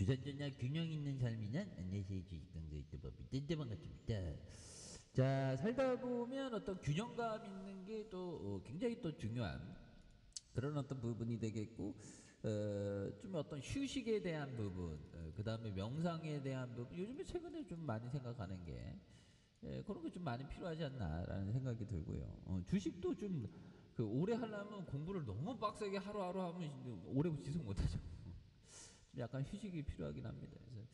주산전자 균형 있는 삶이란 안내세의 주식 강좌의 법이 뜬대만 같습니다. 자, 살다 보면 어떤 균형감 있는 게 또 굉장히 또 중요한 그런 어떤 부분이 되겠고, 좀 어떤 휴식에 대한 부분, 그 다음에 명상에 대한 부분, 요즘에 최근에 좀 많이 생각하는 게 그런 게 좀 많이 필요하지 않나라는 생각이 들고요. 주식도 좀 오래 하려면 공부를 너무 빡세게 하루하루 하면 오래 지속 못하죠. 약간 휴식이 필요하긴 합니다. 그래서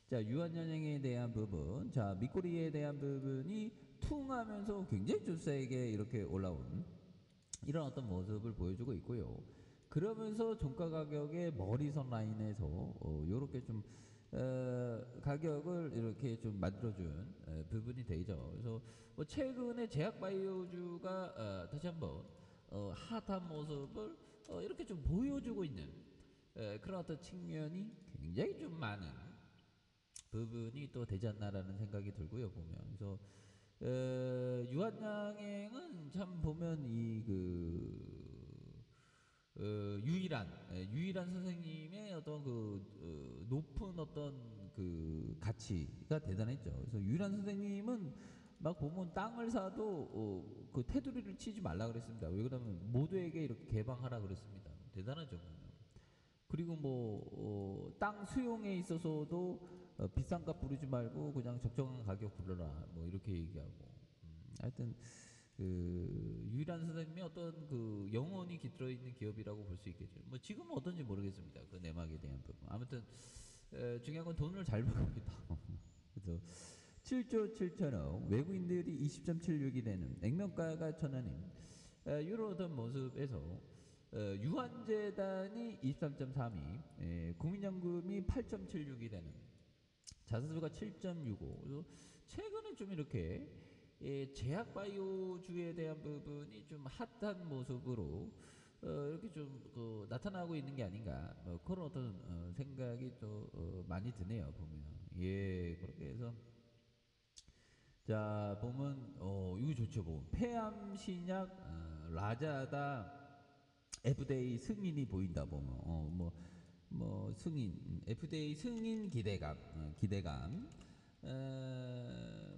자, 유한연행에 대한 부분, 자, 밑꼬리에 대한 부분이 퉁하면서 굉장히 좀 세게 이렇게 올라온 이런 어떤 모습을 보여주고 있고요. 그러면서 종가 가격의 머리선 라인에서 이렇게 좀 가격을 이렇게 좀 만들어준 부분이 되죠. 그래서 뭐 최근에 제약바이오주가 다시 한번 핫한 모습을 이렇게 좀 보여주고 있는 그런 어떤 측면이 굉장히 좀 많은 부분이 또 되지 않나라는 생각이 들고요, 보면. 그래서 유한양행은 참 보면 유일한 선생님의 어떤 높은 어떤 가치가 대단했죠. 그래서 유일한 선생님은 막 보면 땅을 사도 그 테두리를 치지 말라 그랬습니다. 왜 그러면 모두에게 이렇게 개방하라 그랬습니다. 대단하죠. 그리고 땅 수용에 있어서도 비싼 값 부르지 말고 그냥 적정한 가격 불러라 뭐 이렇게 얘기하고, 하여튼 유일한 선생님의 어떤 영혼이 깃들어 있는 기업이라고 볼 수 있겠죠. 뭐 지금은 어떤지 모르겠습니다. 그 내막에 대한 부분. 아무튼 중요한 건 돈을 잘 벌겁니다. 그래서 7조 7천억, 외국인들이 20.76이 되는 액면가가 1,000원인 이런 어떤 모습에서 유한재단이 23.32, 국민연금이 8.76이 되는 자산수가 7.65. 그래서 최근에 좀 이렇게 제약바이오주에 대한 부분이 좀 핫한 모습으로 이렇게 좀 나타나고 있는 게 아닌가, 뭐 그런 어떤 생각이 또 많이 드네요, 보면. 예, 그렇게 해서 자, 보면 이거 좋죠. 보면 폐암신약 라자다 FDA 승인이 보인다. 보면 승인, FDA 승인 기대감,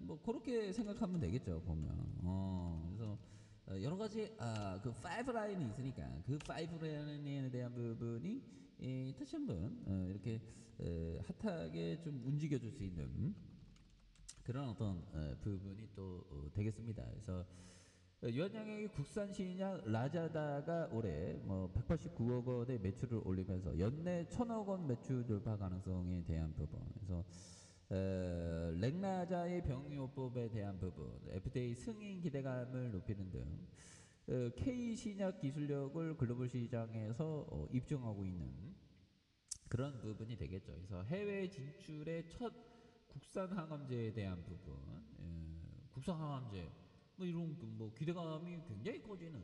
뭐 그렇게 생각하면 되겠죠, 보면. 그래서 여러 가지 그 파이브 라인이 있으니까 그 파이브 라인에 대한 부분이 다시 한번 이렇게 핫하게 좀 움직여줄 수 있는 그런 어떤 부분이 또 되겠습니다. 그래서 유한양행의 국산 신약 라자다가 올해 189억 원의 매출을 올리면서 연내 1,000억 원 매출 돌파 가능성에 대한 부분, 그래서 렉라자의 병요법에 대한 부분, FDA 승인 기대감을 높이는 등 K 신약 기술력을 글로벌 시장에서 입증하고 있는 그런 부분이 되겠죠. 그래서 해외 진출의 첫 국산 항암제에 대한 부분, 국산 항암제 뭐 이런 기대감이 굉장히 커지는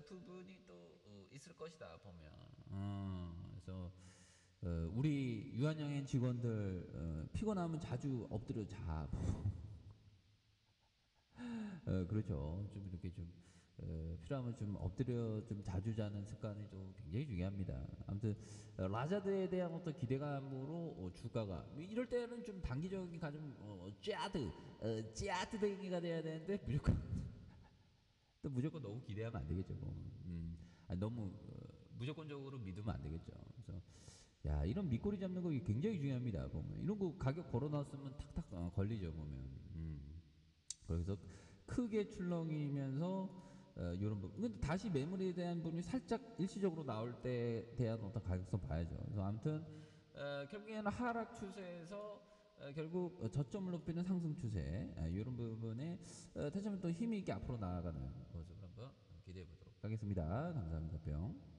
부분이 또 있을 것이다, 보면. 그래서 우리 유한양행 직원들 피곤하면 자주 엎드려 자. 그렇죠. 좀 이렇게 좀 필요하면 좀 엎드려 좀 자주 자는 습관이 좀 굉장히 중요합니다. 아무튼 라자드에 대한 어떤 기대감으로 주가가 뭐 이럴 때는 좀 단기적인 가좀 짜드댕이가 돼야 되는데 무조건 너무 기대하면 안 되겠죠. 너무 무조건적으로 믿으면 안 되겠죠. 그래서 야, 이런 밑꼬리 잡는 거 굉장히 중요합니다. 보면 이런 거 가격 걸어놨으면 탁탁 걸리죠, 보면. 그래서 크게 출렁이면서 이런 부분. 근데 다시 매물에 대한 부분이 살짝 일시적으로 나올 때 대한 어떤 가격성 봐야죠. 그래서 아무튼 결국에는 하락 추세에서 결국 저점을 높이는 상승 추세, 이런 부분에 다시 한번 또 힘이 있게 앞으로 나아가는 모습을 한번 기대해 보도록 하겠습니다. 감사합니다. 뿅.